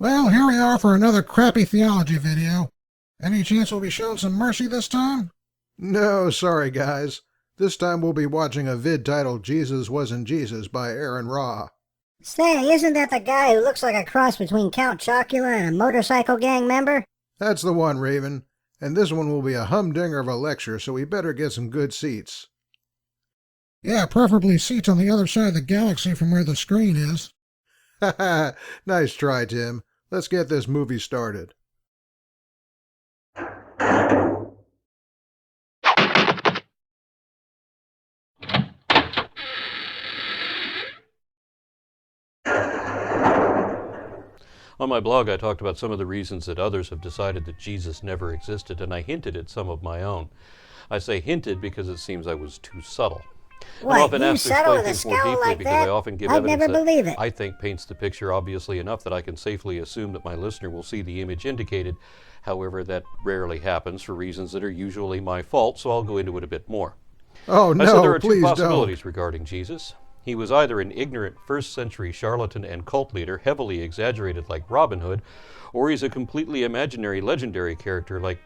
Well, here we are for another crappy theology video. Any chance we'll be shown some mercy this time? No, sorry guys. This time we'll be watching a vid titled Jesus Wasn't Jesus by Aron. Say, isn't that the guy who looks like a cross between Count Chocula and a motorcycle gang member? That's the one, Raven. And this one will be a humdinger of a lecture, so we better get some good seats. Yeah, preferably seats on the other side of the galaxy from where the screen is. Haha, nice try, Tim. Let's get this movie started. On my blog, I talked about some of the reasons that others have decided that Jesus never existed, and I hinted at some of my own. I say hinted because it seems I was too subtle. What, I'm often you asked to subtle explain with a things more scowl deeply like because that? I often give I'd evidence never believe that it. I think paints the picture obviously enough that I can safely assume that my listener will see the image indicated. However, that rarely happens for reasons that are usually my fault, so I'll go into it a bit more. Oh I said there no, are two please possibilities don't. regarding Jesus. He was either an ignorant first-century charlatan and cult leader, heavily exaggerated like Robin Hood, or he's a completely imaginary, legendary character like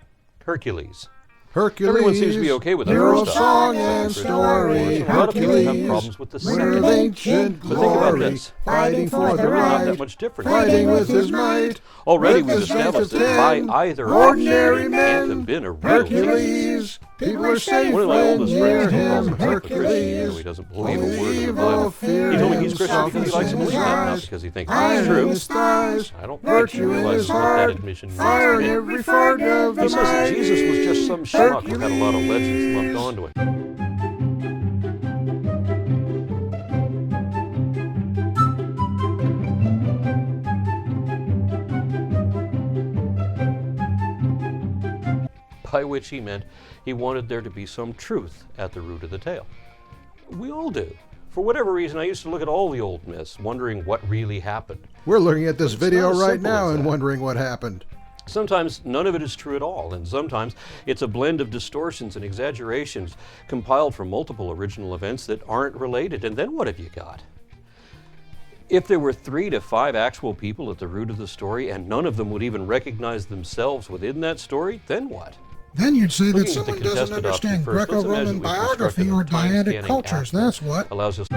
Hercules. Hercules, Everyone seems to be okay with the hero first of song option. and story. A lot of people have Hercules, problems with the winner second of option. ancient But think about glory, this. fighting for the They're not that right, much different. fighting with his might. Already with we've the strength established of that by 10, either ordinary option, he can't have men, been a real Jesus. Hercules, people are safe One of my when oldest near friends who calls him. himself a Christian, Hercules, though he doesn't believe a word of the leave Bible. all fear He told me and he's Christian because he likes to softness believe in it, his not eyes, because he thinks it's iron in true. his thighs, I don't think virtue he in realizes his what that heart, admission means. fire in every part of the He says that mighty Jesus was just some schmuck who had a lot of legends lumped onto him. By which he meant he wanted there to be some truth at the root of the tale. We all do. For whatever reason, I used to look at all the old myths, wondering what really happened. We're looking at this But it's video not as right simple now as and that. wondering what happened. Sometimes none of it is true at all, and sometimes it's a blend of distortions and exaggerations compiled from multiple original events that aren't related. And then what have you got? If there were 3 to 5 actual people at the root of the story and none of them would even recognize themselves within that story, then what? Then you'd say that Looking at the someone doesn't contested option understand first, let's Greco-Roman imagine we've biography constructed or a time-scanning dyadic cultures, app that that's what. allows us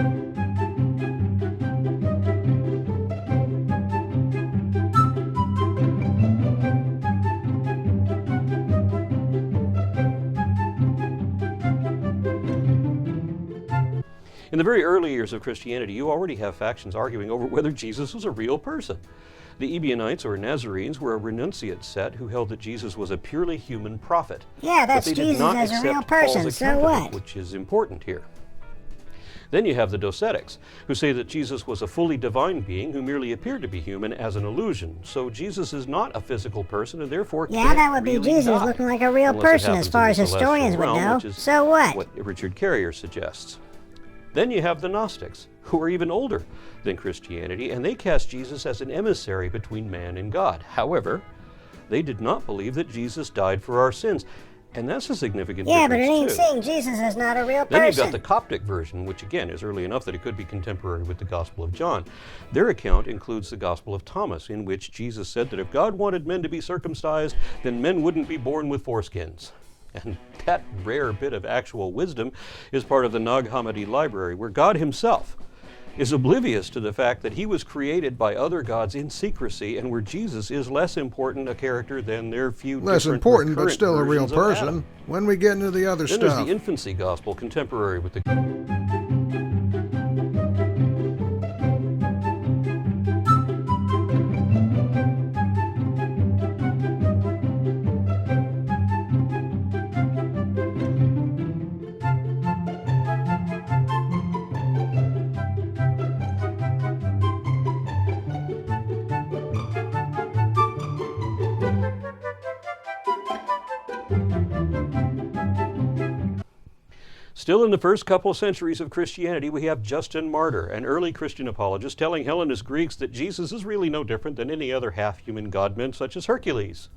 In the very early years of Christianity, you already have factions arguing over whether Jesus was a real person. The Ebionites, or Nazarenes, were a renunciate set who held that Jesus was a purely human prophet. Yeah, But that's they did Jesus not as a accept real Paul's person, so account of it, what? which is important here. Then you have the Docetics, who say that Jesus was a fully divine being who merely appeared to be human as an illusion. So Jesus is not a physical person and therefore Yeah, can't that would be really Jesus die, looking like a real unless it person happens as far in as the historians celestial would realm, know. which is So what? what Richard Carrier suggests. Then you have the Gnostics, who are even older than Christianity, and they cast Jesus as an emissary between man and God. However, they did not believe that Jesus died for our sins, and that's a significant Yeah, but it ain't difference too. saying Jesus is not a real Then you've got person. the Coptic version, which again is early enough that it could be contemporary with the Gospel of John. Their account includes the Gospel of Thomas, in which Jesus said that if God wanted men to be circumcised, then men wouldn't be born with foreskins. And that rare bit of actual wisdom is part of the Nag Hammadi library, where God himself is oblivious to the fact that he was created by other gods in secrecy, and where Jesus is less important a character than their few Less different important, but recurrent still a real versions of person. Adam. When we get into the other Then there's stuff. the infancy gospel, contemporary with the Still in the first couple of centuries of Christianity, we have Justin Martyr, an early Christian apologist, telling Hellenist Greeks that Jesus is really no different than any other half-human godman such as Hercules.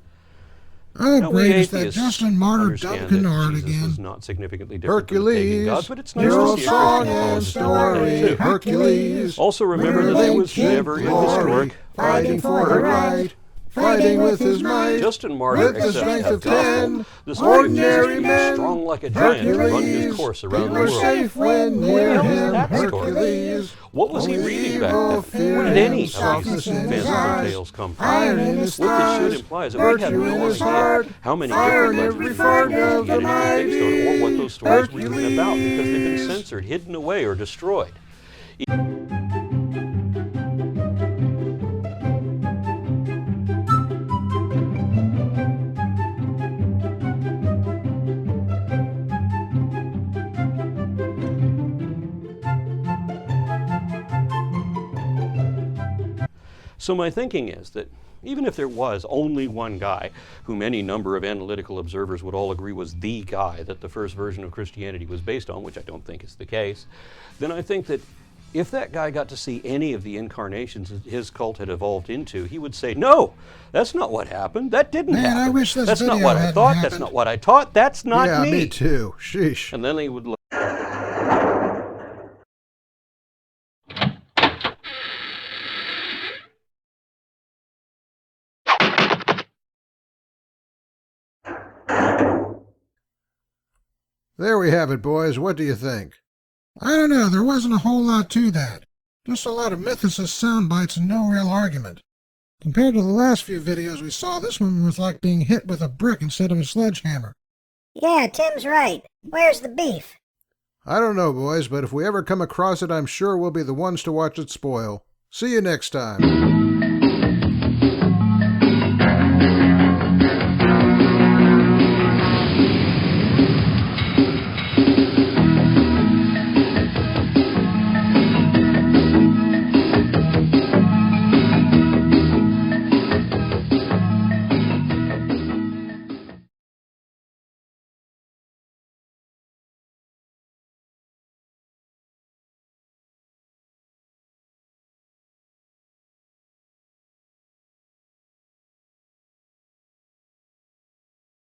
Oh, Now, great, we is that atheists Justin Martyr understand Duncan that Art Jesus again? was not significantly different from the pagan Hercules, gods, but it's nice hero to of see a song Christian and apologist story, too. Hercules. Also remember that he was never in historic. Fighting for the right, fighting with his might. Justin Martyr With the accepted strength the of gospel. 10 The story of ordinary Jesus being men. strong like a giant to run his Hercules, course around the people are world. safe when near hell is him. that story? Hercules. What was he Only reading back evil, then? fear, Where did any and of softness these in his fanciful eyes. tales come Iron from? in his What this should thighs, imply is that we have virtue in no his idea heart, how many fire different in every legends part and of the Christianity was based on, or what those stories were even about, because they've been Hercules. censored, hidden away, or destroyed. So my thinking is that even if there was only one guy, whom any number of analytical observers would all agree was the guy that the first version of Christianity was based on, which I don't think is the case, then I think that if that guy got to see any of the incarnations that his cult had evolved into, he would say, no, that's not what happened. That didn't Man, happen. I wish this That's not video what I hadn't thought. That's happened. not what I taught. That's not Yeah, me. me too. Sheesh. And then he would look. There we have it, boys. What do you think? I don't know, there wasn't a whole lot to that. Just a lot of mythicist sound bites and no real argument. Compared to the last few videos we saw, this one was like being hit with a brick instead of a sledgehammer. Yeah, Tim's right. Where's the beef? I don't know, boys, but if we ever come across it, I'm sure we'll be the ones to watch it spoil. See you next time.